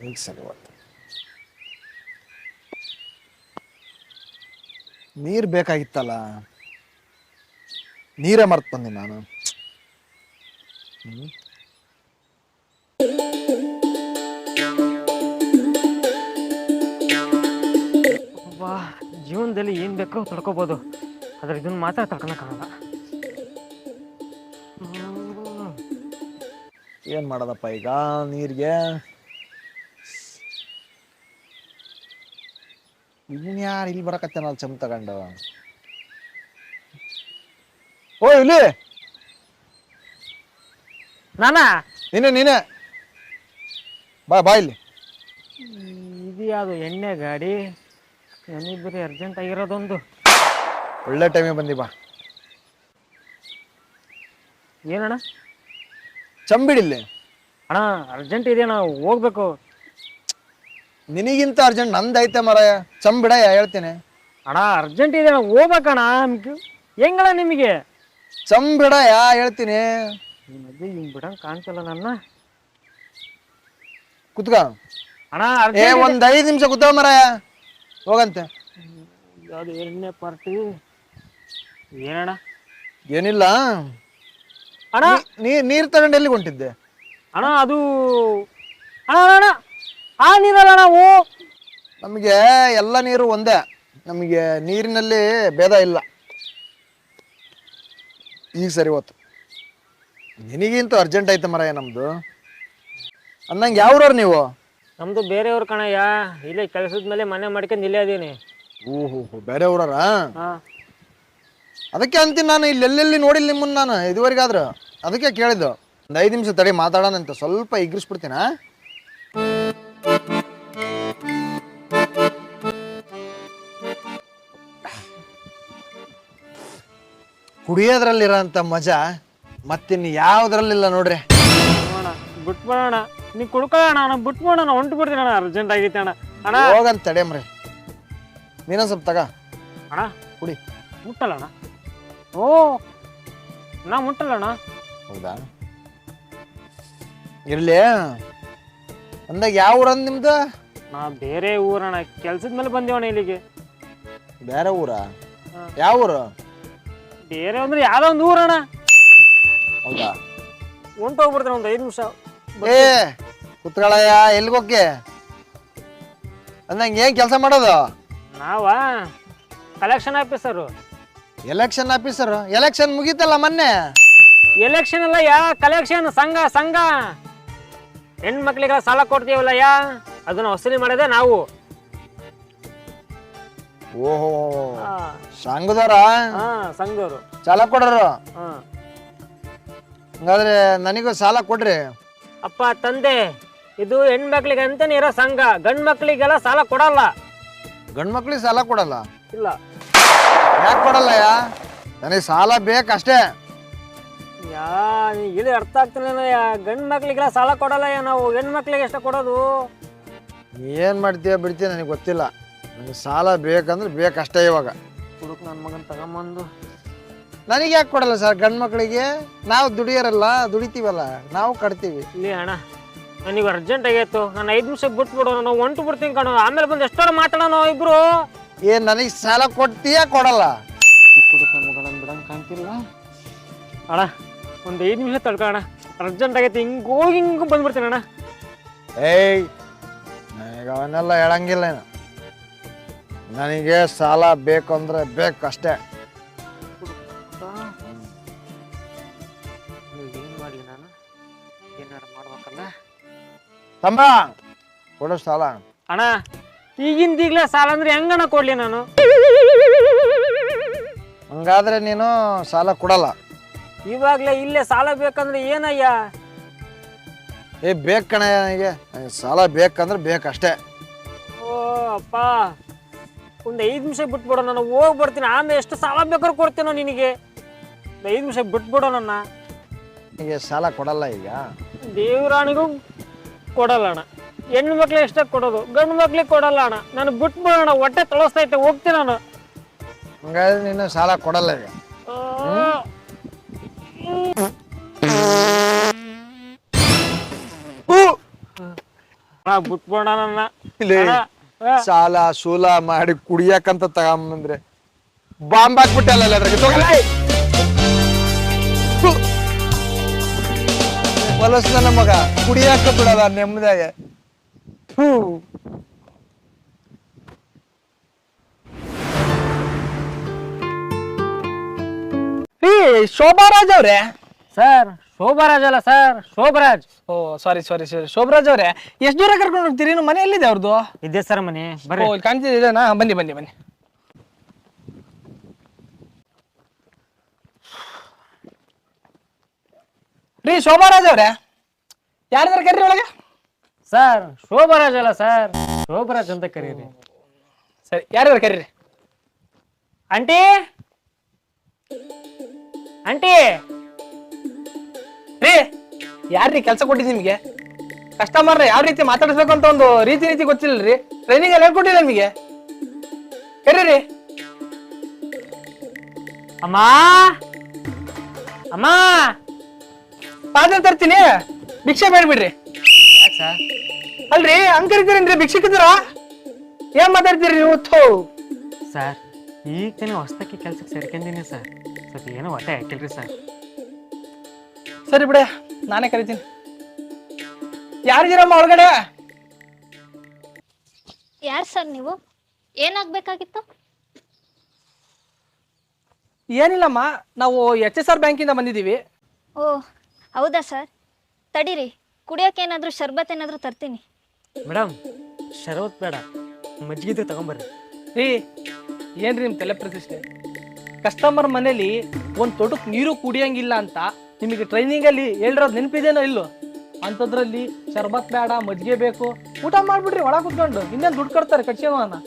ಈಗ ಸರಿ ಹೋಯ್ತು. ನೀರು ಬೇಕಾಗಿತ್ತಲ್ಲ, ನೀರೇ ಮರ್ತು ಬಂದೆ ನಾನು. ವಾ, ಜೀವನದಲ್ಲಿ ಏನು ಬೇಕೋ ತಡ್ಕೋಬೋದು, ಆದ್ರೆ ಇದನ್ನ ಮಾತ್ರ ತಡ್ಕೊಳಕ್ಕಾಗಲ್ಲ. ಏನು ಮಾಡೋದಪ್ಪ ಈಗ ನೀರಿಗೆ? ಇವನ್ ಯಾರು ಇಲ್ಲಿ ಬರಕತ್ತೇನಲ್ಲ ಚಮ್ ತಗೊಂಡು? ಓ ಇಲ್ಲಿ ನಾನಾ ನೀನೆ ಬಾ ಬಾ ಇಲ್ಲಿ. ಇದು ಯಾವುದು ಎಣ್ಣೆ ಗಾಡಿ? ನನಗೆ ಬರೀ ಅರ್ಜೆಂಟ್ ಆಗಿರೋದೊಂದು. ಒಳ್ಳೆ ಟೈಮಿಗೆ ಬಂದಿ ಬಾ. ಏನಣ್ಣ? ಚಂಬಿಡಿಲ್ಲಿ ಅಣ್ಣ ಅರ್ಜೆಂಟ್ ಇದೆ, ನಾವು ಹೋಗ್ಬೇಕು. ನಿನಗಿಂತ ಅರ್ಜೆಂಟ್ ನಂದೈತೆ ಮರಾಯ. ಚಂಬಿಡಯ್ಯ ಹೇಳ್ತೀನಿ. ಅಣ್ಣ ಅರ್ಜೆಂಟ್ ಇದೆ, ನಾವು ಹೋಗ್ಬೇಕಣ್ಣ. ಹೆಂಗಣ್ಣ ನಿಮಗೆ? ಚಂಬಿಡಯ್ಯ ಹೇಳ್ತೀನಿ. ಮಧ್ಯೆ ಹಿಂಗ್ ಬಿಡಂಗ್ ಕಾಣ್ತಲ್ಲ ನನ್ನ. ಕುತ್ಕ. ಅಣ್ಣ ಒಂದ್ 5 ನಿಮಿಷ ಕೂತಾವ ಮರಾಯ, ಹೋಗಂತೆ. ಯಾವ್ದು ಎಣ್ಣೆ ಪಾರ್ಟಿ? ಏನಣ್ಣ? ಏನಿಲ್ಲ ಅಣ್ಣ. ನೀರ್ ತಗೊಂಡು ಎಲ್ಲಿಗೆ ಹೊಂಟಿದ್ದೆ? ಅಣ್ಣ ಅದು ಅಣ್ಣ ಅಣ್ಣ ಆ ನೀರಲ್ಲ ನಾವು. ನಮಗೆ ಎಲ್ಲ ನೀರು ಒಂದೇ, ನಮಗೆ ನೀರಿನಲ್ಲಿ ಭೇದ ಇಲ್ಲ. ಈಗ ಸರಿ ಹೋತು. ನಿನಗಿಂತೂ ಅರ್ಜೆಂಟ್ ಐತೆ ಮರಾಯ ನಮ್ದು. ಅಂದಂಗೆ ಯಾವ್ರವ್ರು ನೀವು? ನಮ್ದು ಬೇರೆಯವ್ರ ಕಣಯ್ಯ, ಇಲ್ಲೇ ಕೆಲಸದ ಮೇಲೆ ಮನೆ ಮಾಡ್ಕೊಂಡು ಇಲ್ಲೇ ಅದೀನಿ. ಓಹೋ, ಬೇರೆ ಊರಾರ? ಹಾ, ಅದಕ್ಕೆ ಅಂತೀನಿ ನಾನು, ಇಲ್ಲಿ ಎಲ್ಲೆಲ್ಲಿ ನೋಡಿಲ್ಲ ನಿಮ್ಮನ್ನ ನಾನು ಇದುವರೆಗಾದ್ರು. ಅದಕ್ಕೆ ಕೇಳಿದ್ದು. ಒಂದು 5 ನಿಮಿಷ ತಡಿ, ಮಾತಾಡೋಣಂತ. ಸ್ವಲ್ಪ ಇಗ್ರಿಸ್ಬಿಡ್ತೀನ. ಕುಡಿಯೋದ್ರಲ್ಲಿರೋಂಥ ಮಜಾ ಮತ್ತಿನ್ನು ಯಾವ್ದ್ರಲ್ಲಿಲ್ಲ ನೋಡ್ರಿ. ಬಿಟ್ಬಿಡೋಣ, ನೀ ಕುಡ್ಕೊಳ್ಳೋಣ. ನಾನು ಬಿಟ್ಬಿಡೋಣ, ಹೊಂಟು ಬಿಡ್ತೀನಿ ಅಣ್ಣ, ಅರ್ಜೆಂಟ್ ಆಗೈತೆ ಅಣ್ಣ. ಅಣ್ಣ ಹೋಗಂತ ತಡೆಮ್ರಿ. ನೀನ ಸ್ವಲ್ಪ ತಗ ಅಣ್ಣ, ಕುಡಿ. ಮುಟ್ಟಲ್ಲ ಅಣ್ಣ. ಓ, ನಾ ಮುಟ್ಟಲ್ಲ ಅಣ್ಣ. ಹೌದಾ, ಇರ್ಲಿ. ಅಂದಾಗ ಯಾವ ಊರಂದ್ ನಿಮ್ದು? ನಾ ಬೇರೆ ಊರಣ್ಣ, ಕೆಲ್ಸದ ಮೇಲೆ ಬಂದೇವಣ್ಣ ಇಲ್ಲಿಗೆ. ಬೇರೆ ಊರ? ಯಾವ ಊರು? ಬೇರೆ ಅಂದ್ರೆ ಯಾವ್ದೋ ಒಂದು ಊರಣ್ಣ. ಹೌದಾ, ಹೊಂಟೋಗ್ಬಿಡ್ತೀನಿ ಒಂದು 5 ನಿಮಿಷ. ಏ ಕುತ್ಗಳಯ್ಯ, ಎಲ್ಗೋಕೆ? ಅಂದಂಗೆ ಏನ್ ಕೆಲಸ ಮಾಡೋದು? ನಾವ collection officer. Election officer? Election ಮುಗೀತಲ್ಲ ಮೊನ್ನೆ. ಎಲೆಕ್ಷನ್ ಅಲ್ಲ ಯಾ, ಕಲೆಕ್ಷನ್. ಸಂಘ ಹೆಣ್ಮಕ್ಳಿಗೆ ಸಾಲ ಕೊಡ್ತೀವಲ್ಲ ಯಾ, ಅದನ್ನ ವಸೂಲಿ ಮಾಡೋದೇ ನಾವು. ಓಹೋ, ಸಂಘದವ್ರ? ಸಂಘದವರು ಸಾಲ ಕೊಡೋರು. ಹಂಗಾದ್ರೆ ನನಗೂ ಸಾಲ ಕೊಡ್ರಿ. ಅಪ್ಪ ತಂದೆ, ಇದು ಹೆಣ್ಮಕ್ಳಿಗೆ ಅಂತಾನೆ ಇರೋ ಸಂಘ, ಗಂಡ್ ಮಕ್ಳಿಗೆಲ್ಲ ಸಾಲ ಕೊಡಲ್ಲ. ಗಂಡ್ ಮಕ್ಳಿಗೆ ಸಾಲ ಕೊಡಲ್ಲ? ಇಲ್ಲ. ಯಾಕೆ ಕೊಡಲ್ಲ? ನನಗೆ ಸಾಲ ಬೇಕಷ್ಟೇ. ಇಲ್ಲಿ ಅರ್ಥ ಆಗ್ತಾನೆ. ಗಂಡ್ ಮಕ್ಳಿಗೆಲ್ಲ ಸಾಲ ಕೊಡಲ್ಲ ನಾವು, ಹೆಣ್ಮಕ್ಳಿಗೆ ಎಷ್ಟ ಕೊಡೋದು? ಏನ್ ಮಾಡ್ತೀಯ ಬಿಡ್ತೀಯ ನನಗೆ ಗೊತ್ತಿಲ್ಲ. ನನಗೆ ಸಾಲ ಬೇಕಂದ್ರೆ ಬೇಕಷ್ಟೇ. ಇವಾಗ ಹುಡುಕ್ ನನ್ನ ಮಗನ್ ತಗೊಂಬಂದು. ನನಗೆ ಯಾಕೆ ಕೊಡಲ್ಲ ಸರ್? ಗಂಡ್ ಮಕ್ಳಿಗೆ ನಾವು ದುಡಿಯೋರಲ್ಲ, ದುಡಿತೀವಲ್ಲ, ನಾವು ಕಟ್ತೀವಿ. ಇಲ್ಲಿ ಅಣ್ಣ, ನನಗೆ ಅರ್ಜೆಂಟ್ ಆಗೈತು, ನಾನು 5 ನಿಮಿಷ ಬಿಟ್ಬಿಡು, ನಾವು ಹೊಂಟು ಬಿಡ್ತೀನಿ ಕಣೋ. ಆಮೇಲೆ ಬಂದು ಎಷ್ಟೋ ಮಾತಾಡೋಣ ಇಬ್ರು. ಏನ್ ನನಗೆ ಸಾಲ ಕೊಡ್ತೀಯ ಕೊಡಲ್ಲ? ಹುಡುಕ್ ನನ್ನ ಮಗನ ಬಿಡಂಗ್ ಕಾಣ್ತಿಲ್ಲ ಅಣ್ಣ. ಒಂದು 5 ನಿಮಿಷ ತಡ್ಕೊಳ್ಳೋಣ, ಅರ್ಜೆಂಟ್ ಆಗೈತೆ. ಹಿಂಗ್ ಬಂದ್ಬಿಡ್ತೀನಿ ಅಣ್ಣ. ಏಯ್, ನನಗೆ ಅವನ್ನೆಲ್ಲ ಹೇಳಂಗಿಲ್ಲ. ನನಗೆ ಸಾಲ ಬೇಕು ಅಂದ್ರೆ ಬೇಕಷ್ಟೇ. ಏನ್ ಮಾಡ್ಲಿ ನಾನು? ಏನಾರು ಮಾಡ್ಬೇಕಲ್ಲ. ತಮ್ಮ ಕೊಡು ಸಾಲ. ಅಣ್ಣ ಈಗಿಂದೀಗ್ಲೇ ಸಾಲ ಅಂದ್ರೆ ಹೆಂಗಣ್ಣ ಕೊಡ್ಲಿ ನಾನು? ಹಂಗಾದ್ರೆ ನೀನು ಸಾಲ ಕೊಡಲ್ಲ? ಇವಾಗ್ಲೇ ಇಲ್ಲೇ ಸಾಲ ಬೇಕಂದ್ರೆ ಏನಯ್ಯ? ಏ ಬೇಕು ಕಣಯ್ಯ, ನನಗೆ ಸಾಲ ಬೇಕಂದ್ರೆ ಬೇಕಷ್ಟೇ. ಓ ಅಪ್ಪ, ಒಂದು 5 ನಿಮಿಷ ಬಿಟ್ಬಿಡೋ, ನಾನು ಹೋಗಿ ಬರ್ತೀನಿ. ಆಮೇಲೆ ಎಷ್ಟು ಸಾಲ ಬೇಕಾದ್ರೂ ಕೊಡ್ತೀನೋ ನಿನಗೆ. 5 ನಿಮಿಷ ಬಿಟ್ಬಿಡೋ ನನ್ನ. ನಿಮಗೆ ಸಾಲ ಕೊಡಲ್ಲ ಈಗ? ದೇವರಾಣಿಗೂ ಕೊಡಲ್ಲ ಅಣ್ಣ. ಹೆಣ್ಣು ಮಕ್ಳಿಗೆ ಎಷ್ಟ ಕೊಡೋದು, ಗಂಡು ಮಕ್ಳಿಗೆ ಕೊಡಲ್ಲ ಅಣ್ಣ. ನಾನು ಬಿಟ್ಬಿಡೋಣ, ಹೊಟ್ಟೆ ತೊಳಸ್ತೈತೆ, ಹೋಗ್ತೀನಿ ನಾನು. ಹಂಗಾದ್ರೆ ನೀನು ಸಾಲ ಕೊಡಲ್ಲ ಈಗ? ಬಿಟ್ಬಿಡೋಣ ನನ್ನ. ಇಲ್ಲಿ ಸಾಲ ಸೂಲ ಮಾಡಿ ಕುಡಿಯಾಕಂತ ತಗೊಂಬಂದ್ರೆ ಬಾಂಬ್ ಹಾಕ್ಬಿಟ್ಟಲ್ಲ ಅದ್ರಾಗೆ. ತಗೊಳ್ಳಿ ಹೊಲಸ್ ನನ್ನ ಮಗ, ಕುಡಿಯಾಕ ಬಿಡಲ್ಲ ನೆಮ್ಮದಿಯಾಗ. ಶೋಭಾರಾಜ್ ಅವ್ರೆ? ಸರ್ ಶೋಭರಾಜ್ ಅಲ್ಲ ಸರ್, ಶೋಭರಾಜ್. ಓ ಸಾರಿ ಸಾರಿ ಸಾರಿ, ಶೋಭರಾಜ್ ಅವ್ರೆ, ಎಷ್ಟು ದೂರ ಕರ್ಕೊಂಡು ಹೋಗ್ತೀರಿ? ಇನ್ನು ಮನೆ ಎಲ್ಲಿದೆ ಅವ್ರದ್ದು? ಇದೇ ಸರ್ ಮನೆ, ಬರ್ರಿ. ಓ ಕಾಣ್ತಿದ್ದೇನಾ? ಬನ್ನಿ ಬನ್ನಿ ಬನ್ನಿ. ರೀ ಶೋಭಾರಾಜ್ ಅವ್ರೆ, ಯಾರಿದಾರ ಕರೀರಿ ಒಳಗೆ. ಸರ್ ಶೋಭರಾಜ್ ಅಲ್ಲ ಸರ್, ಶೋಭರಾಜ್ ಅಂತ ಕರೀರಿ. ಸರಿ, ಯಾರಿದಾರ ಕರೀರಿ. Aunty, aunty. ರೀ ಯಾರ್ರೀ ಕೆಲಸ ಕೊಟ್ಟಿದ್ದು ನಿಮಗೆ? ಕಸ್ಟಮರ್ನ ಯಾವ ರೀತಿ ಮಾತಾಡಿಸ್ಬೇಕು ಅಂತ ಒಂದು ರೀತಿ ಗೊತ್ತಿಲ್ಲರಿ. ಟ್ರೈನಿಂಗ್ ಎಲ್ಲ ಹೇಳ್ಕೊಟ್ಟಿಲ್ಲ ನಿಮಗೆ. ಕರೀರಿ. ಅಮ್ಮ, ಅಮ್ಮ. ಪಾದ ತರ್ತೀನಿ, ಭಿಕ್ಷೆ ಬೇಡ್ಬಿಡ್ರಿ. ಯಾಕೆ ಸರ್? ಅಲ್ರಿ ಹಂಗ್ ಕರಿತೀರೇನ್ರಿ? ಭಿಕ್ಷಕಿದ್ರ ಏನ್ ಮಾತಾಡ್ತೀರಿ ನೀವು? ಸರ್ ಈಗ ತಾನೇ ಹೊಸ್ತಕ್ಕೆ ಕೆಲ್ಸಕ್ಕೆ ಸೇರ್ಕೊಂಡಿನಿ ಸರ್. ಸ್ವಲ್ಪ ಏನೋ ಹೊಟ್ಟೆ ಹಾಕಿಲ್ರಿ ಸರ್. ಸರಿ ಬಿಡ, ನಾನೇ ಕರಿತೀನಿ. ಯಾರಿದ್ದೀರಮ್ಮ ಒಳಗಡೆ? ಯಾರು ಸರ್ ನೀವು? ಏನಾಗಬೇಕಾಗಿತ್ತು? ಏನಿಲ್ಲಮ್ಮ, ನಾವು HSR ಬ್ಯಾಂಕಿಂದ ಬಂದಿದ್ದೀವಿ. ಓ ಹೌದಾ ಸರ್, ತಡೀರಿ, ಕುಡಿಯೋಕೆ ಏನಾದರೂ ಶರ್ಬತ್ ಏನಾದರೂ ತರ್ತೀನಿ. ಮೇಡಮ್ ಶರವತ್ ಬೇಡ, ಮಜ್ಜಿಗೆ ತಗೊಂಬರ್ರಿ. ರೀ ಏನ್ರಿ ನಿಮ್ ತಲೆ ಪ್ರತಿಷ್ಠೆ? ಕಸ್ಟಮರ್ ಮನೇಲಿ ಒಂದ್ ತೊಟಕ್ ನೀರು ಕುಡಿಯಂಗಿಲ್ಲ ಅಂತ ನಿಮಗೆ ಟ್ರೈನಿಂಗ್ ಅಲ್ಲಿ ಹೇಳಿರೋದು ನೆನಪಿದೇನೋ ಇಲ್ಲೋ? ಅಂಥದ್ರಲ್ಲಿ ಶರ್ಬತ್ ಬೇಡ, ಮಜ್ಜಿಗೆ ಬೇಕು, ಊಟ ಮಾಡ್ಬಿಡ್ರಿ ಒಳಗೆ ಕುತ್ಕೊಂಡು. ಇನ್ನೇನು ದುಡ್ಡು ಕೊಡ್ತಾರೆ ಕಟ್ಸ್ಯವನ.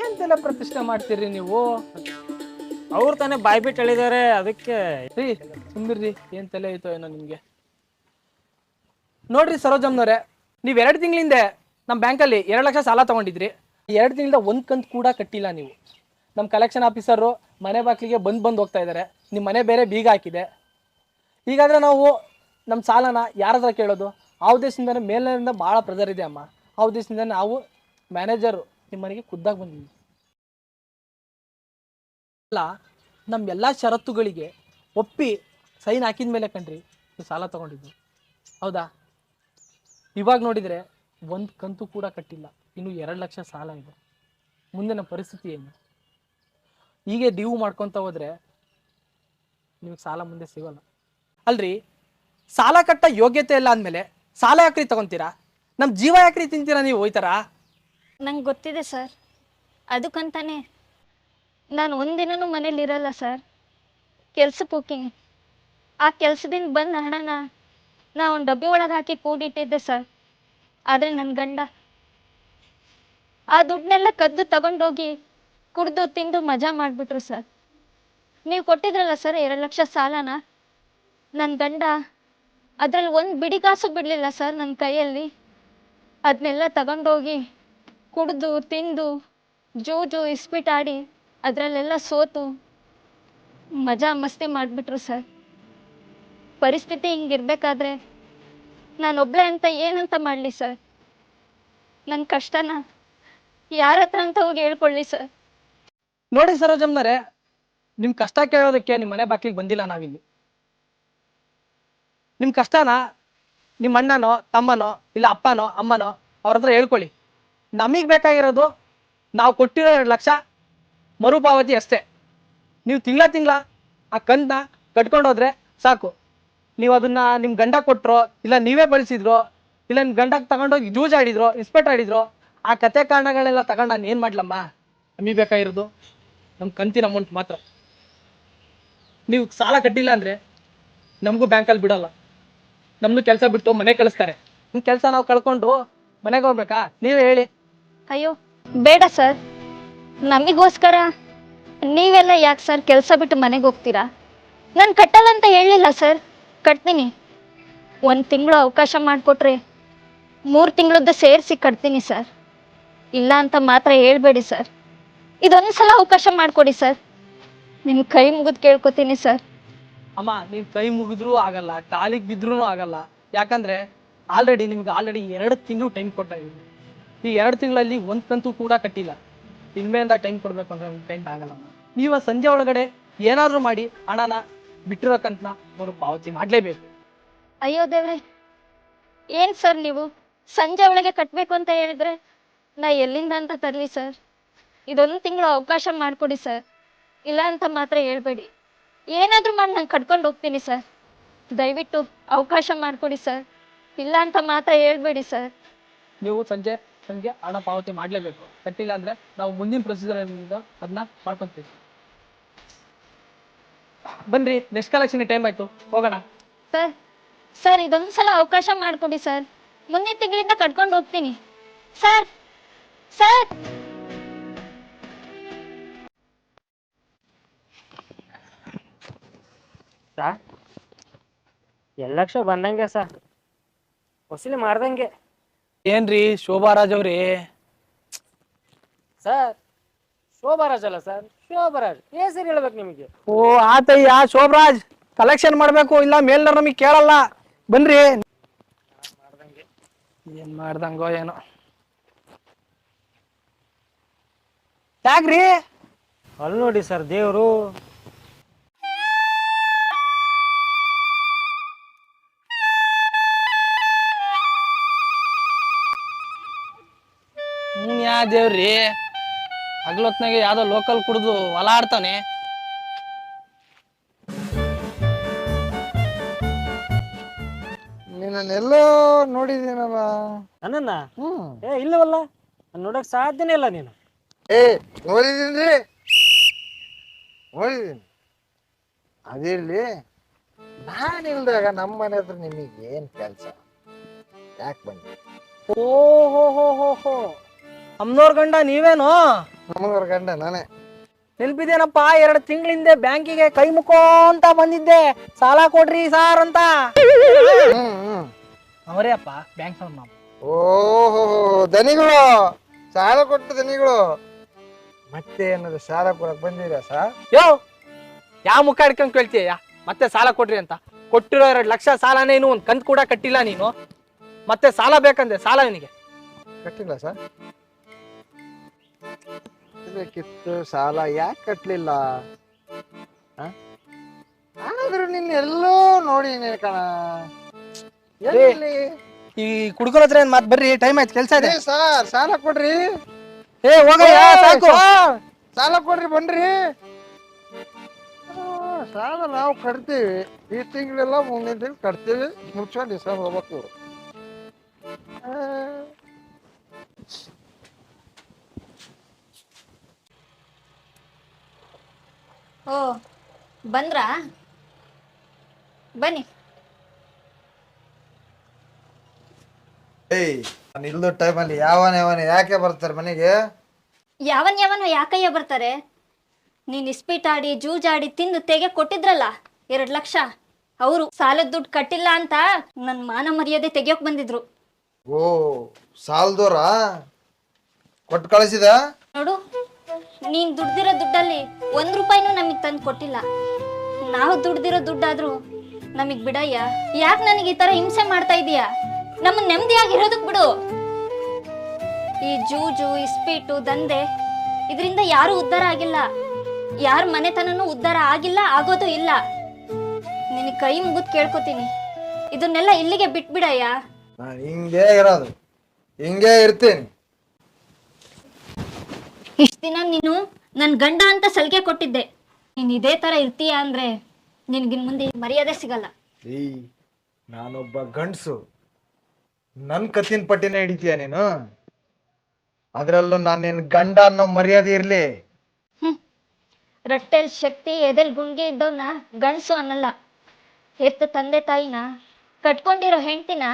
ಏನ್ ತಲೆ ಪ್ರತಿಷ್ಠೆ ಮಾಡ್ತೀರಿ ನೀವು? ಅವ್ರು ತಾನೇ ಬಾಯ್ ಬಿಟ್ಟು ಹೇಳಿದಾರೆ, ಅದಕ್ಕೆ. ರೀ ಸುಂದರ್ರಿ, ಏನ್ ತಲೆ ಐತೋ ಏನೋ ನಿಮ್ಗೆ. ನೋಡ್ರಿ ಸರೋಜಮ್ನವ್ರೆ, ನೀವ್ 2 ತಿಂಗಳಿಂದ ನಮ್ಮ ಬ್ಯಾಂಕಲ್ಲಿ 2 ಲಕ್ಷ ಸಾಲ ತಗೊಂಡಿದ್ರಿ. 2 ತಿಂಗಳಿಂದ ಒಂದ್ ಕಂತು ಕೂಡ ಕಟ್ಟಿಲ್ಲ ನೀವು. ನಮ್ಮ ಕಲೆಕ್ಷನ್ ಆಫೀಸರು ಮನೆ ಬಾಗಿಲಿಗೆ ಬಂದು ಹೋಗ್ತಾ ಇದ್ದಾರೆ. ನಿಮ್ಮ ಮನೆ ಬೇರೆ ಬೀಗ ಹಾಕಿದೆ. ಹೀಗಾದ್ರೆ ನಾವು ನಮ್ಮ ಸಾಲನ ಯಾರ ಹತ್ರ ಕೇಳೋದು? ಆ ಉದ್ದೇಶದಿಂದನೇ ಮೇಲಿನಿಂದ ಭಾಳ ಪ್ರೆಜರ್ ಇದೆ ಅಮ್ಮ. ಆ ಉದ್ದೇಶದಿಂದ ನಾವು ಮ್ಯಾನೇಜರು ನಿಮ್ಮ ಮನೆಗೆ ಖುದ್ದಾಗಿ ಬಂದಿದ್ದೀವಿ. ಅಲ್ಲ, ನಮ್ಮ ಎಲ್ಲ ಷರತ್ತುಗಳಿಗೆ ಒಪ್ಪಿ ಸೈನ್ ಹಾಕಿದ ಮೇಲೆ ಕಣ್ರಿ ನೀವು ಸಾಲ ತಗೊಂಡಿದ್ದು, ಹೌದಾ? ಇವಾಗ ನೋಡಿದರೆ ಒಂದು ಕಂತು ಕೂಡ ಕಟ್ಟಿಲ್ಲ, ಇನ್ನು 2 ಲಕ್ಷ ಸಾಲ ಇದೆ. ಮುಂದಿನ ಪರಿಸ್ಥಿತಿ ಏನು? ಹೀಗೆ ಡ್ಯೂ ಮಾಡ್ಕೊತ ಹೋದರೆ ನಿಮಗೆ ಸಾಲ ಮುಂದೆ ಸಿಗೋಲ್ಲ. ಅಲ್ರಿ, ಸಾಲ ಕಟ್ಟ ಯೋಗ್ಯತೆ ಇಲ್ಲ ಅಂದಮೇಲೆ ಸಾಲ ಯಾಕ್ರಿ ತಗೊಂತೀರಾ? ನಮ್ಮ ಜೀವ ಯಾಕ್ರಿ ತಿಂತೀರಾ ನೀವು? ಹೋಯ್ತಾರಾ? ನಂಗೆ ಗೊತ್ತಿದೆ ಸರ್, ಅದಕ್ಕಂತಾನೆ ನಾನು ಒಂದಿನೂ ಮನೇಲಿ ಇರಲ್ಲ ಸರ್. ಕೆಲ್ಸಕ್ಕೆ ಹೋಗ್ತೀನಿ. ಆ ಕೆಲಸದಿಂದ ಬಂದ ಹಣನ ನಾ ಒಂದು ಡಬ್ಬಿ ಒಳಗೆ ಹಾಕಿ ಕೂಡಿಟ್ಟಿದ್ದೆ ಸರ್. ಆದರೆ ನನ್ನ ಗಂಡ ಆ ದುಡ್ಡನ್ನೆಲ್ಲ ಕದ್ದು ತಗೊಂಡೋಗಿ ಕುಡ್ದು ತಿಂದು ಮಜಾ ಮಾಡಿಬಿಟ್ರು ಸರ್. ನೀವು ಕೊಟ್ಟಿದ್ರಲ್ಲ ಸರ್ 2 ಲಕ್ಷ ಸಾಲನ, ನನ್ನ ಗಂಡ ಅದರಲ್ಲಿ ಒಂದು ಬಿಡಿ ಕಾಸು ಬಿಡಲಿಲ್ಲ ಸರ್ ನನ್ನ ಕೈಯಲ್ಲಿ. ಅದನ್ನೆಲ್ಲ ತಗೊಂಡೋಗಿ ಕುಡಿದು ತಿಂದು ಜೂಜು ಇಸ್ಪಿಟಾಡಿ ಅದರಲ್ಲೆಲ್ಲ ಸೋತು ಮಜಾ ಮಸ್ತಿ ಮಾಡಿಬಿಟ್ರು ಸರ್. ಪರಿಸ್ಥಿತಿ ಹಿಂಗಿರ್ಬೇಕಾದ್ರೆ ನಾನೊಬ್ಳೆ ಅಂತ ಏನಂತ ಮಾಡಲಿ ಸರ್? ನನ್ನ ಕಷ್ಟನ ಯಾರ ಹತ್ರ ಅಂತ ಹೋಗಿ ಹೇಳ್ಕೊಳ್ಳಿ ಸರ್? ನೋಡಿ ಸರೋಜಮ್ನರೇ, ನಿಮ್ಮ ಕಷ್ಟ ಕೇಳೋದಕ್ಕೆ ನಿಮ್ಮ ಮನೆ ಬಾಗಿಲಿಗೆ ಬಂದಿಲ್ಲ ನಾವಿಲ್ಲಿ. ನಿಮ್ಮ ಕಷ್ಟನ ನಿಮ್ಮ ಅಣ್ಣನೋ ತಮ್ಮನೋ ಇಲ್ಲ ಅಪ್ಪನೋ ಅಮ್ಮನೋ ಅವ್ರ ಹತ್ರ ಹೇಳ್ಕೊಳ್ಳಿ. ನಮಗೆ ಬೇಕಾಗಿರೋದು ನಾವು ಕೊಟ್ಟಿರೋ 2 ಲಕ್ಷ ಮರುಪಾವತಿ ಅಷ್ಟೇ. ನೀವು ತಿಂಗಳ ಆ ಕಂತನ್ನ ಕಟ್ಕೊಂಡೋದ್ರೆ ಸಾಕು. ನೀವು ಅದನ್ನ ನಿಮ್ಮ ಗಂಡ ಕೊಟ್ಟರೋ ಇಲ್ಲ ನೀವೇ ಬಳಸಿದ್ರೋ ಇಲ್ಲ ನಿಮ್ಮ ಗಂಡಕ್ಕೆ ತಗೊಂಡೋಗಿ ಜೂಜ್ ಆಡಿದ್ರೋ ಇಸ್ಪೆಟ್ ಆಡಿದ್ರೋ, ಆ ಕತೆ ಕಾರಣಗಳೆಲ್ಲ ತಗೊಂಡು ನಾನು ಏನು ಮಾಡ್ಲಮ್ಮ? ನಮಗೆ ಬೇಕಾಗಿರೋದು ನಮ್ಮ ಕಂತಿನ ಅಮೌಂಟ್ ಮಾತ್ರ. ನೀವು ಸಾಲ ಕಟ್ಟಿಲ್ಲ ಅಂದರೆ ನಮಗೂ ಬ್ಯಾಂಕಲ್ಲಿ ಬಿಡೋಲ್ಲ, ನಮ್ಮದು ಕೆಲಸ ಬಿಟ್ಟು ಮನೆ ಕಳಿಸ್ತಾರೆ. ನಿಮ್ಮ ಕೆಲಸ ನಾವು ಕಳ್ಕೊಂಡು ಮನೆಗೆ ಹೋಗ್ಬೇಕಾ? ನೀವೇ ಹೇಳಿ. ಅಯ್ಯೋ ಬೇಡ ಸರ್, ನಮಗೋಸ್ಕರ ನೀವೆಲ್ಲ ಯಾಕೆ ಸರ್ ಕೆಲಸ ಬಿಟ್ಟು ಮನೆಗೆ ಹೋಗ್ತೀರಾ? ನಾನು ಕಟ್ಟಲ್ಲ ಅಂತ ಹೇಳಿಲ್ಲ ಸರ್, ಕಟ್ತೀನಿ. 1 ತಿಂಗಳು ಅವಕಾಶ ಮಾಡಿಕೊಟ್ರೆ 3 ತಿಂಗಳದ್ದು ಸೇರಿಸಿ ಕಟ್ತೀನಿ ಸರ್. ಇಲ್ಲ ಅಂತ ಮಾತ್ರ ಹೇಳ್ಬೇಡಿ ಸರ್. ಇದೊಂದು ಸಲ ಅವಕಾಶ ಮಾಡಿಕೊಡಿ ಸರ್. ನಿಮ್ಮ ಕೈ ಮುಗಿದು ಕೇಳ್ಕೊತೀನಿ ಸರ್. ಅಮ್ಮ ನೀವ್ ಕೈ ಮುಗಿದ್ರೂ ಆಗಲ್ಲ, ಕಾಲಿಗೆ ಬಿದ್ರೂ ಆಗಲ್ಲ. ಯಾಕಂದ್ರೆ ಆಲ್ರೆಡಿ 2 ತಿಂಗಳು ಟೈಮ್ ಕೊಡ್ತಾ ಇದೀನಿ. ಈ 2 ತಿಂಗಳಲ್ಲಿ 1 ಕಂತು ಕೂಡ ಕಟ್ಟಿಲ್ಲ. ಇನ್ಮೇಲಿಂದ ಟೈಮ್ ಕೊಡ್ಬೇಕು ಅಂದ್ರೆ ಟೈಮ್ ಆಗಲ್ಲ. ನೀವು ಸಂಜೆ ಒಳಗಡೆ ಏನಾದ್ರೂ ಮಾಡಿ ಹಣನ ಬಿಟ್ಟಿರೋ ಕಂತನ ಪಾವತಿ ಮಾಡ್ಲೇಬೇಕು. ಅಯ್ಯೋ ದೇವ್ರೆ, ಏನು ಸರ್ ನೀವು ಸಂಜೆ ಒಳಗೆ ಕಟ್ಟಬೇಕು ಅಂತ ಹೇಳಿದ್ರೆ ನಾ ಎಲ್ಲಿಂದ ಅಂತ ತರಲಿ ಸರ್? ಇದೊಂದು ತಿಂಗಳು ಅವಕಾಶ ಮಾಡಿಕೊಡಿ ಸರ್. ಇಲ್ಲ ಅಂತ ಮಾತ್ರ ಹೇಳ್ಬೇಡಿ. ಏನಾದರೂ ಮಾಡಿ ನಾನು ಕಟ್ಕೊಂಡು ಹೋಗ್ತೀನಿ ಸರ್. ದಯವಿಟ್ಟು ಅವಕಾಶ ಮಾಡಿಕೊಡಿ ಸರ್. ಇಲ್ಲ ಅಂತ ಮಾತ್ರ ಹೇಳ್ಬೇಡಿ ಸರ್. ನೀವು ಸಂಜೆ ಹಣ ಪಾವತಿ ಮಾಡ್ಲೇಬೇಕು. ಕಟ್ಟಿಲ್ಲ ಅಂದ್ರೆ ನಾವು ಮುಂದಿನ ಪ್ರೊಸೀಜರ್ ಅದನ್ನ ಮಾಡ್ಕೊಂತೀವಿ. ಬನ್ರಿ, ನೆಕ್ಸ್ಟ್ ಕಲೆಕ್ಷನ್ ಟೈಮ್ ಆಯ್ತು, ಹೋಗೋಣ. ಸರ್ ಸರ್ ಇದೊಂದು ಸಲ ಅವಕಾಶ ಮಾಡಿಕೊಡಿ ಸರ್. ಮುಂದಿನ ತಿಂಗಳಿಂದ ಕಟ್ಕೊಂಡು ಹೋಗ್ತೀನಿ ಸರ್. ಸರ್ ಸರ್ 2 ಲಕ್ಷ ಬಂದಂಗೆ ಸರ್, ವಸೂಲಿ ಮಾಡ್ದಂಗೆ. ಏನ್ರಿ ಶೋಭಾರಾಜ್ ಅವ್ರಿ? ಸರ್ ಶೋಭಾರಾಜ್ ಅಲ್ಲ ಸರ್, ಶೋಭರಾಜ್. ಹೆಸರು ಹೇಳ್ಬೇಕು ನಿಮಗೆ. ಓ ಆತಯ್ಯ, ಶೋಭರಾಜ್ ಕಲೆಕ್ಷನ್ ಮಾಡ್ಬೇಕು, ಇಲ್ಲ ಮೇಲ್ನವ್ರು ನಮಗೆ ಕೇಳಲ್ಲ. ಬನ್ರಿ. ಏನ್ ಮಾಡ್ದಂಗೋ ಏನೋ. ಯಾಕ್ರಿ? ಅಲ್ಲಿ ನೋಡಿ ಸರ್ ದೇವರು. ಯಾ ದೇವ್ರಿ, ಹಗ್ಲೊತ್ನಾಗೆ ಯಾವ್ದೋ ಲೋಕಲ್ ಕುಡ್ದು ಹೊಲ ಆಡ್ತಾನೆ. ನೀನೆಲ್ಲೋ ನೋಡಿದ್ದೀನಲ್ಲ. ನನ್ನನ್ನ ಇಲ್ಲವಲ್ಲ, ನಾನು ನೋಡಕ್ ಸಾಧ್ಯನೇ ಇಲ್ಲ. ನೀನು ನೋಡಿದ್ದೀನಿ, ಅದಿರ್ಲಿ. ನಾನಿಲ್ದಾಗ ನಮ್ಮ ಮನೆ ಹತ್ರ ನಿಮಗೆ ಏನ್ ಕೆಲಸ? ಯಾಕೆ ಬಂದ್ರಿ? ಓಹೋ, ಅಮ್ನೋರ್ ಗಂಡ ನೀವೇನು? ನಮ್ಮನವ್ರ ಗಂಡ ನಾನೇ. ನೆನ್ಪಿದೇನಪ್ಪ, 2 ತಿಂಗಳಿಂದ ಬ್ಯಾಂಕಿಗೆ ಕೈ ಮುಕ್ಕೋಂತ ಬಂದಿದ್ದೆ, ಸಾಲ ಕೊಡ್ರಿ ಸಾರ್ ಅಂತ. ಅವರೇ ಅಪ್ಪ ಬ್ಯಾಂಕ್ ನಾವು. ಓಹೋ, ದನಿಗಳು, ಸಾಲ ಕೊಟ್ಟ ದನಿಗಳು. ಮತ್ತೆ ಏನಾದ್ರು ಸಾಲ ಕೊಡಕ್ ಬಂದಿರಾ ಸರ್? ಯೋ, ಯಾವ ಮುಖ ಹಿಡ್ಕೊಂಡ್ ಕೇಳ್ತೀಯ? ಮತ್ತೆ ಸಾಲ ಕೊಡ್ರಿ ಅಂತ. ಕೊಟ್ಟಿರೋ 2 ಲಕ್ಷ ಸಾಲನೇ ಇನ್ನು 1 ಕಂತು ಕೂಡ ಕಟ್ಟಿಲ್ಲ ನೀನು. ಮತ್ತೆ ಸಾಲ ಬೇಕಂದ್ರೆ ಸಾಲ ಇವನಿಗೆ ಕಟ್ಟಿಲ್ಲ ಸರ್? ಬೇಕಿತ್ತು ಸಾಲ, ಯಾಕೆ ಕಟ್ಲಿಲ್ಲ? ಆದ್ರೂ ನಿನ್ನ ಎಲ್ಲೋ ನೋಡಿ ಕಣ. ಈ ಕುಡ್ಕೊಳ ಹತ್ರ ಏನ್ ಮಾತ್? ಬರ್ರಿ, ಟೈಮ್ ಆಯ್ತು, ಕೆಲ್ಸ ಇದೆ. ಸರ್ ಸಾಲ ಕೊಡ್ರಿ. ಹೋಗಯ್ಯ, ಸಾಕು. ಸಾಲ ಕೊಡ್ರಿ, ಬನ್ರಿ. ಸಾಲ ನಾವು ಕಟ್ತೀವಿ, ಈ ತಿಂಗಳೆಲ್ಲ ಮುಂದಿನ ತಿಂಗಳು ಕಟ್ತೀವಿ, ಮುಚ್ಕೊಂಡು ಸರ್ ಹೋಗ್ಬೇಕು. ಓ ಬಂದ್ರಾ? ಬನ್ನಿ. ನಾನು ಇಲ್ದೋ ಟೈಮಲ್ಲಿ ಯಾವನ ಯಾಕೆ ಬರ್ತಾರೆ ಮನೆಗೆ? ಯಾವನು ಯಾಕಯ್ಯ ಬರ್ತಾರೆ? ನೀನು ಇಸ್ಪೀಟಾಡಿ ಜೂಜಾಡಿ ತಿಂದು ತೆಗೆ ಕೊಟ್ಟಿದ್ರಲ್ಲ 2 ಲಕ್ಷ, ಅವರು ಸಾಲದ ದುಡ್ಡು ಕಟ್ಟಿಲ್ಲ ಅಂತ ನನ್ನ ಮಾನ ಮರ್ಯಾದೆ ತೆಗಿಯೋಕ್ ಬಂದಿದ್ರು. ಓ, ಸಾಲದೋರ ಕೊಟ್ಟು ಕಳಿಸಿದ? ನೋಡು, ನೀನ್ ದುಡ್ದಿರೋ ದುಡ್ಡಲ್ಲಿ 1 ರೂಪಾಯಿನೂ ನಮಗ್ ತಂದು ಕೊಟ್ಟಿಲ್ಲ. ನಾವು ದುಡ್ದಿರೋ ದುಡ್ಡಾದ್ರೂ ನಮಗ್ ಬಿಡಯ್ಯ. ಯಾಕೆ ನನಗೆ ಈ ತರ ಹಿಂಸೆ ಮಾಡ್ತಾ ಇದೀಯಾ? ನಮ್ಮ ನೆಮ್ಮದಿಯಾಗಿರೋದಕ್ ಬಿಡು. ಈ ಜೂಜು ಇಸ್ಪೀಟು ದಂಧೆ ಇದರಿಂದ ಯಾರು ಉದ್ಧಾರ ಆಗಿಲ್ಲ, ಯಾರ ಮನೆತನನೂ ಉದ್ಧಾರ ಆಗಿಲ್ಲ, ಆಗೋದು ಇಲ್ಲ. ನಿನ್ ಕೈ ಮುಗಿದ್ ಕೇಳ್ಕೊತೀನಿ, ಇದನ್ನೆಲ್ಲ ಇಲ್ಲಿಗೆ ಬಿಟ್ಬಿಡಯ್ಯ. ನಾನು ಹಿಂಗೆ ಇರೋದು, ಹಿಂಗೆ ಇರ್ತೀನಿ. ಇಷ್ಟ ದಿನ ನೀನು ನನ್ ಗಂಡ ಅಂತ ಸಲಿಗೆ ಕೊಟ್ಟಿದ್ದೆ. ನೀನ್ ಇದೇ ತರ ಇರ್ತೀಯ ಅಂದ್ರೆ ನಿನ್ಗಿನ್ ಮುಂದೆ ಮರ್ಯಾದೆ ಸಿಗಲ್ಲ. ನಾನೊಬ್ಬ ಗಂಡ್ಸು, ನನ್ ಕತ್ತಿನ ಪಟ್ಟಿನ ಹಿಡಿತೀಯ ನೀನು? ಅದ್ರಲ್ಲೂ ನಾನೇನ್ ಗಂಡ ಅನ್ನೋ ಮರ್ಯಾದೆ ಇರ್ಲಿ? ರಟ್ಟೆಲ್ ಶಕ್ತಿ ಎದೆಲ್ ಗುಂಗಿ ಇದ್ದವನ್ನ ಗಂಡಸು ಅನ್ನಲ್ಲ. ಹೆತ್ತ ತಂದೆ ತಾಯಿನ ಕಟ್ಕೊಂಡಿರೋ ಹೆಂಡತಿನ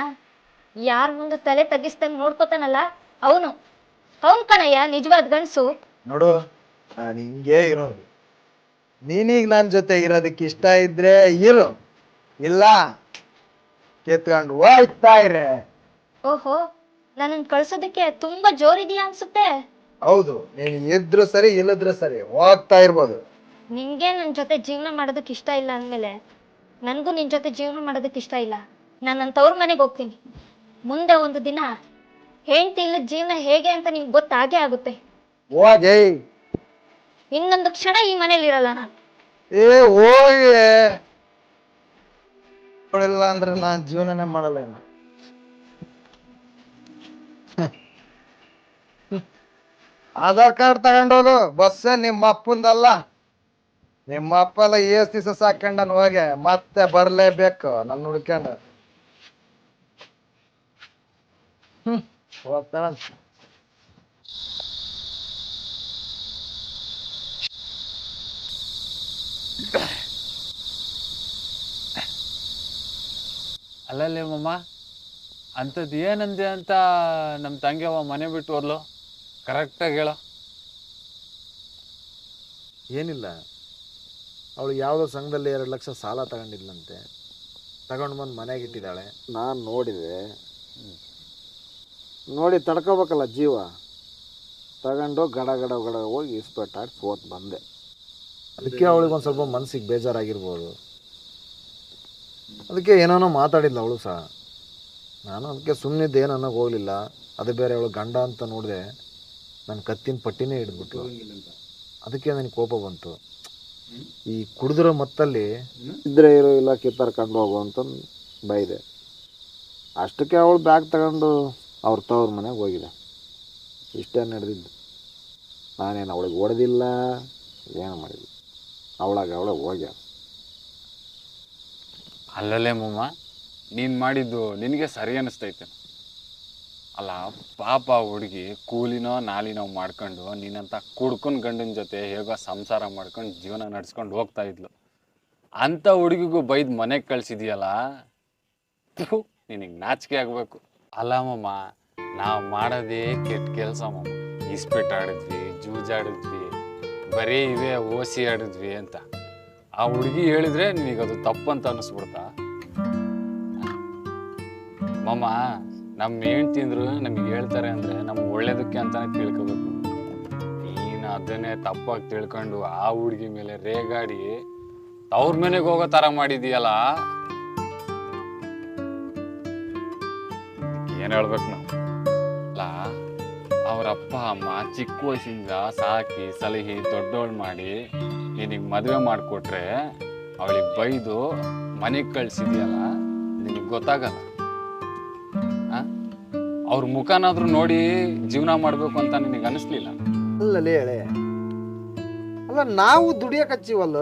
ಯಾರ ಮುಂದೆ ತಲೆ ತಗ್ಗಿಸ್ದಂಗ್ ನೋಡ್ಕೋತಾನಲ್ಲ ಅವನು ಕಣಯ್ಯ ನಿಜವಾದ ಗಂಡಸು. ನೋಡು ನಾನು ಹಿಂಗೇ ಇರೋದು. ನೀನೀಗ ನನ್ನ ಜೊತೆ ಇರೋದಕ್ಕೆ ಇಷ್ಟ ಇದ್ರೆ ಇರು, ಇಲ್ಲ ಕಿತ್ಕೊಂಡು ಹೋಗ್ತಾ ಇರೆ. ಓಹೋ, ನನ್ನನ್ನು ಕಳ್ಸೋದಕ್ಕೆ ತುಂಬಾ ಜೋರಿದೆಯಾ ಅನ್ಸುತ್ತೆ. ಹೌದು, ನೀನು ಇದ್ರು ಸರಿ ಇಲ್ಲದ್ರು ಸರಿ ಹೋಗ್ತಾ ಇರ್ಬೋದು. ನಿಂಗೆ ನನ್ನ ಜೊತೆ ಜೀವನ ಮಾಡೋದಕ್ಕೆ ಇಷ್ಟ ಇಲ್ಲ ಅಂದಮೇಲೆ ನನಗೂ ನಿನ್ನ ಜೊತೆ ಜೀವನ ಮಾಡೋದಕ್ಕೆ ಇಷ್ಟ ಇಲ್ಲ. ನಾನು ನನ್ನ ತವ್ರ ಮನೆಗೆ ಹೋಗ್ತೀನಿ. ಮುಂದೆ ಒಂದು ದಿನ ಹೆಂಡತಿ ಇಲ್ಲದ ಜೀವನ ಹೇಗೆ ಅಂತ ನಿಂಗೆ ಗೊತ್ತಾಗೇ ಆಗುತ್ತೆ. ಹೋಗೆ. ಇನ್ನೊಂದು ಕ್ಷಣ ಈ ಮನೇಲಿ ಇರಲ್ಲ ನಾನು. ಏ ಹೋಗಿ. ನೋಡಿಲ್ಲ ಅಂದ್ರೆ ನಾನು ಜೀವನನೇ ಮಾಡಲ್ಲ ಇನ್ನು. ಆಧಾರ್ ಕಾರ್ಡ್ ತಗೊಂಡೋದು ಬಸ್ ನಿಮ್ಮ ಅಪ್ಪಂದಲ್ಲ. ನಿಮ್ಮ ಅಪ್ಪ ಎಲ್ಲ ಏಸ್ ದಿವಸ ಸಾಕೊಂಡನ್ ಹೋಗೆ, ಮತ್ತೆ ಬರ್ಲೇಬೇಕು ನನ್ನ ಹುಡ್ಕೊಂಡು. ಹೋಗ್ತಾನ. ಅಲ್ಲಲ್ಲಿ ಮಮ್ಮ, ಅಂಥದ್ದು ಏನಂದೆ ಅಂತ ನಮ್ಮ ತಂಗಿಯವ ಮನೆ ಬಿಟ್ಟು ಹೋದ್ಲು? ಕರೆಕ್ಟಾಗಿ ಹೇಳೋ. ಏನಿಲ್ಲ, ಅವಳು ಯಾವುದೋ ಸಂಘದಲ್ಲಿ 2 ಲಕ್ಷ ಸಾಲ ತಗೊಂಡಿದ್ಲಂತೆ. ತಗೊಂಡು ಬಂದು ಮನೆಗೆ ಇಟ್ಟಿದ್ದಾಳೆ. ನಾನು ನೋಡಿದೆ, ನೋಡಿ ತಡ್ಕೋಬೇಕಲ್ಲ ಜೀವ. ತಗೊಂಡು ಗಡ ಗಡ ಗಡ ಹೋಗಿ ಇಸ್ಪೆಟ್ಟಾಡಿ ಸೋತ್ ಬಂದೆ. ಅದಕ್ಕೆ ಅವಳಿಗೆ ಒಂದು ಸ್ವಲ್ಪ ಮನಸ್ಸಿಗೆ ಬೇಜಾರಾಗಿರ್ಬೋದು. ಅದಕ್ಕೆ ಏನೇನೋ ಮಾತಾಡಿಲ್ಲ ಅವಳು ಸಹ. ನಾನು ಅದಕ್ಕೆ ಸುಮ್ಮನಿದ್ದು ಏನು ಅನ್ನೋಕೆ ಹೋಗಲಿಲ್ಲ. ಅದು ಬೇರೆ ಅವಳು ಗಂಡ ಅಂತ ನೋಡಿದೆ, ನನ್ನ ಕತ್ತಿನ ಪಟ್ಟಿನೇ ಹಿಡಿದ್ಬಿಟ್ಲು. ಅದಕ್ಕೆ ನನಗೆ ಕೋಪ ಬಂತು. ಈ ಕುಡಿದಿರೋ ಮತ್ತಲ್ಲಿ ಇದ್ರೆ ಇರೋ ಇಲ್ಲ ಕಿತ್ತರ್ಕೊಂಡು ಹೋಗು ಅಂತ ಬೈದೆ. ಅಷ್ಟಕ್ಕೆ ಅವಳು ಬ್ಯಾಗ್ ತಗೊಂಡು ಅವ್ರ ತವ್ರ ಮನೆಗೆ ಹೋಗಿದೆ. ಇಷ್ಟೇ ನಡೆದಿದ್ದು. ನಾನೇನು ಅವಳಿಗೆ ಹೊಡೆದಿಲ್ಲ, ಏನು ಮಾಡಿಲ್ಲ. ಅವಳಾಗ ಅವಳೇ ಹೋಗ್ಯ. ಅಲ್ಲಲ್ಲೇ ಮಮ್ಮ, ನೀನು ಮಾಡಿದ್ದು ನಿನಗೆ ಸರಿ ಅನ್ನಿಸ್ತೈತೆ ಅಲ್ಲ? ಪಾಪ ಹುಡುಗಿ ಕೂಲಿನೋ ನಾಲಿನೋ ಮಾಡ್ಕೊಂಡು ನೀನಂತ ಕುಡ್ಕೊಂಡು ಗಂಡನ ಜೊತೆ ಹೇಗೋ ಸಂಸಾರ ಮಾಡ್ಕೊಂಡು ಜೀವನ ನಡ್ಸ್ಕೊಂಡು ಹೋಗ್ತಾ ಇದ್ಲು. ಅಂಥ ಹುಡುಗಿಗೂ ಬೈದು ಮನೆಗೆ ಕಳ್ಸಿದೀಯಲ್ಲ, ನಿನಗೆ ನಾಚಿಕೆ ಆಗಬೇಕು. ಅಲ್ಲ ಮಮ್ಮ, ನಾವು ಮಾಡೋದೇ ಕೆಟ್ಟ ಕೆಲಸ ಮಮ್ಮ. ಇಸ್ಪೀಟ್ ಆಡಿದ್ವಿ, ಜೂಜಾಡಿದ್ವಿ, ಬರೀ ಇವೇ ಓಸಿ ಆಡಿದ್ವಿ ಅಂತ ಆ ಹುಡುಗಿ ಹೇಳಿದ್ರೆ ನಿನಗದು ತಪ್ಪಂತ ಅನ್ನಿಸ್ಬಿಡ್ತಾ ಮಮ್ಮ? ನಮ್ಮ ಹೆಂಡ್ತಿಂದ್ರು ನಮಗೆ ಹೇಳ್ತಾರೆ ಅಂದರೆ ನಮ್ಗೆ ಒಳ್ಳೇದಕ್ಕೆ ಅಂತಾನೆ ತಿಳ್ಕೊಬೇಕು. ನೀನು ಅದನ್ನೇ ತಪ್ಪಾಗಿ ತಿಳ್ಕೊಂಡು ಆ ಹುಡುಗಿ ಮೇಲೆ ರೇಗಾಡಿ ಅವ್ರ ಮನೆಗೆ ಹೋಗೋ ಥರ ಮಾಡಿದೀಯಲ್ಲ, ಏನು ಹೇಳ್ಬೇಕು ನಾವು? ಅಲ್ಲ, ಅವ್ರ ಅಪ್ಪ ಅಮ್ಮ ಚಿಕ್ಕ ವಯಸ್ಸಿಂದ ಸಾಕಿ ಸಲಹಿ ದೊಡ್ಡವಳು ಮಾಡಿ ನಿನಗೆ ಮದುವೆ ಮಾಡಿಕೊಟ್ರೆ ಅವಳಿಗೆ ಬೈದು ಮನೆಗೆ ಕಳ್ಸಿದ್ಯಲ್ಲ, ನಿನಗೆ ಗೊತ್ತಾಗಲ್ಲ. ಅವ್ರ ಮುಖನಾದ್ರೂ ನೋಡಿ ಜೀವನ ಮಾಡ್ಬೇಕು ಅಂತ ನಿನಗೆ ಅನಿಸ್ಲಿಲ್ಲ? ಅಲ್ಲಲೇ ಹೇಳೆ, ಅಲ್ಲ ನಾವು ದುಡಿಯಕ್ಕೆ ಹಚ್ಚಿವಲ್ಲ.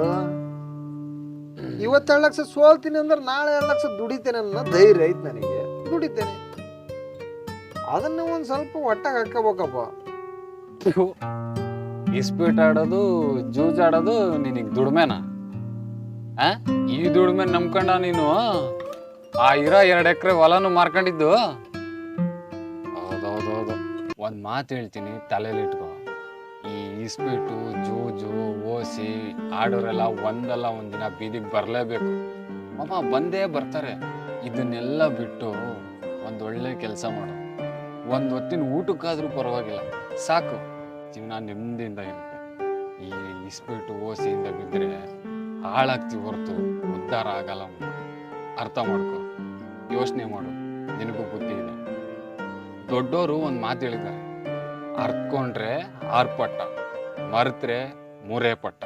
ಇವತ್ತು 2 ಲಕ್ಷ ಸೋಲ್ತೀನಿ ಅಂದ್ರೆ ನಾಳೆ 2 ಲಕ್ಷ ದುಡಿತೇನೆ ಅನ್ನೋ ಧೈರ್ಯ ಐತೆ ನನಗೆ. ದುಡಿತೇನೆ, ಅದನ್ನ ಒಂದು ಸ್ವಲ್ಪ ಒಟ್ಟಾಗ ಹಾಕೋಬೇಕಪ್ಪ. ಇಸ್ಪೀಟ್ ಆಡೋದು ಜೂಜಾಡೋದು ನಿನಗೆ ದುಡ್ಮೆನಾ? ಈ ದುಡ್ಮೆ ನಂಬ್ಕೊಂಡ ನೀನು ಆ ಇರೋ 2 ಎಕರೆ ಹೊಲನು ಮಾರ್ಕೊಂಡಿದ್ದು? ಹೌದೌದೌದು, ಒಂದು ಮಾತು ಹೇಳ್ತೀನಿ, ತಲೆಯಲ್ಲಿ ಇಟ್ಕೋ. ಈ ಇಸ್ಪೀಟು ಜೂಜು ಓಸಿ ಆಡೋರೆಲ್ಲ ಒಂದಲ್ಲ ಒಂದಿನ ಬೀದಿಗೆ ಬರಲೇಬೇಕು ಅಮ್ಮ, ಬಂದೇ ಬರ್ತಾರೆ. ಇದನ್ನೆಲ್ಲ ಬಿಟ್ಟು ಒಂದೊಳ್ಳೆ ಕೆಲಸ ಮಾಡು. ಒಂದು ಹೊತ್ತಿನ ಊಟಕ್ಕಾದ್ರೂ ಪರವಾಗಿಲ್ಲ, ಸಾಕು, ಜೀವನ ನೆಮ್ಮದಿಯಿಂದ ಇರುತ್ತೆ. ಈ ಇಸ್ಪೀಟು ಓಸಿಯಿಂದ ಬಿದ್ದರೆ ಹಾಳಾಗ್ತೀವಿ ಹೊರತು ಉದ್ಧಾರ ಆಗಲ್ಲ. ಅರ್ಥ ಮಾಡ್ಕೊ, ಯೋಚನೆ ಮಾಡು, ನಿನಗೂ ಬುದ್ಧಿ ಇದೆ. ದೊಡ್ಡವರು ಒಂದು ಮಾತು ಹೇಳಿದ್ದಾರೆ, ಅರ್ತ್ಕೊಂಡ್ರೆ 6 ಪಟ್ಟ, ಮರೆತ್ರೆ 3 ಪಟ್ಟ.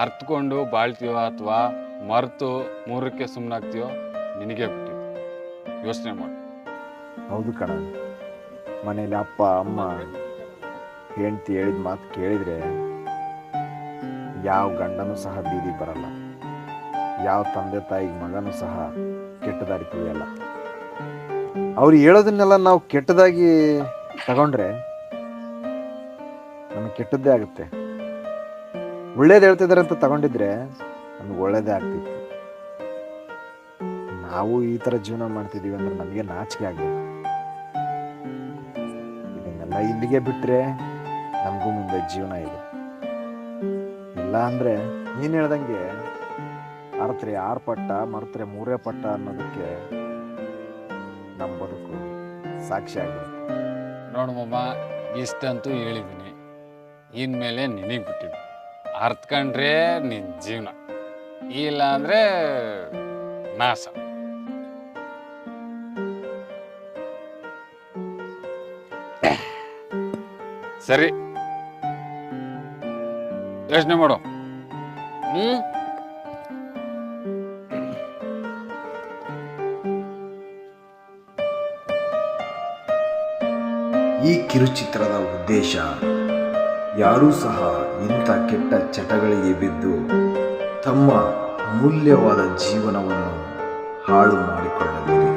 ಅರ್ತ್ಕೊಂಡು ಬಾಳ್ತೀಯೋ ಅಥವಾ ಮರೆತು 3ಕ್ಕೆ ಸುಮ್ಮನಾಗ್ತೀಯೋ ನಿನಗೆ ಬಿಟ್ಟಿದ್ದು. ಯೋಚನೆ ಮಾಡು. ಹೌದು ಕಣ, ಮನೇಲಿ ಅಪ್ಪ ಅಮ್ಮ ಹೆಂಡ್ತಿ ಹೇಳಿದ ಮಾತು ಕೇಳಿದ್ರೆ ಯಾವ ಗಂಡನೂ ಸಹ ಬೀದಿ ಬರಲ್ಲ, ಯಾವ ತಂದೆ ತಾಯಿಗೆ ಮಗನೂ ಸಹ ಕೆಟ್ಟದಾಗಿ ತುಳಿಯಲ್ಲ. ಅವ್ರು ಹೇಳೋದನ್ನೆಲ್ಲ ನಾವು ಕೆಟ್ಟದಾಗಿ ತಗೊಂಡ್ರೆ ನಮಗೆ ಕೆಟ್ಟದ್ದೇ ಆಗುತ್ತೆ. ಒಳ್ಳೇದು ಹೇಳ್ತಿದ್ದಾರೆ ಅಂತ ತಗೊಂಡಿದ್ರೆ ನಮ್ಗೆ ಒಳ್ಳೇದೇ ಆಗ್ತಿತ್ತು. ನಾವು ಈ ಥರ ಜೀವನ ಮಾಡ್ತಿದ್ದೀವಿ ಅಂದ್ರೆ ನಮಗೆ ನಾಚಿಕೆ ಆಗಬೇಕು. ಇದನ್ನೆಲ್ಲ ಇಲ್ಲಿಗೆ ಬಿಟ್ಟರೆ ನಮಗೂ ಮುಂದೆ ಮುಂದೆ ಜೀವನ ಇದೆ. ಇಲ್ಲ ಅಂದರೆ ನೀನು ಹೇಳ್ದಂಗೆ ಅರ್ತ್ರೆ 6 ಪಟ್ಟ ಮರ್ತರೆ 3 ಪಟ್ಟ ಅನ್ನೋದಕ್ಕೆ ನಮ್ಮ ಬದುಕು ಸಾಕ್ಷಿ ಆಗಿರುತ್ತೆ. ನೋಡು ಮಮ್ಮ, ಇಷ್ಟಂತೂ ಹೇಳಿದ್ದೀನಿ. ಇನ್ಮೇಲೆ ನಿನಗೆ ಬಿಟ್ಟಿದ್ದು. ಅರ್ತ್ಕೊಂಡ್ರೆ ನಿನ್ನ ಜೀವನ, ಇಲ್ಲ ಅಂದರೆ ನಾಶ. ಸರಿ, ಯೋಚನೆ ಮಾಡು. ಈ ಕಿರುಚಿತ್ರದ ಉದ್ದೇಶ ಯಾರೂ ಸಹ ಇಂಥ ಕೆಟ್ಟ ಚಟಗಳಿಗೆ ಬಿದ್ದು ತಮ್ಮ ಅಮೂಲ್ಯವಾದ ಜೀವನವನ್ನು ಹಾಳು ಮಾಡಿಕೊಳ್ಳದಿರಿ.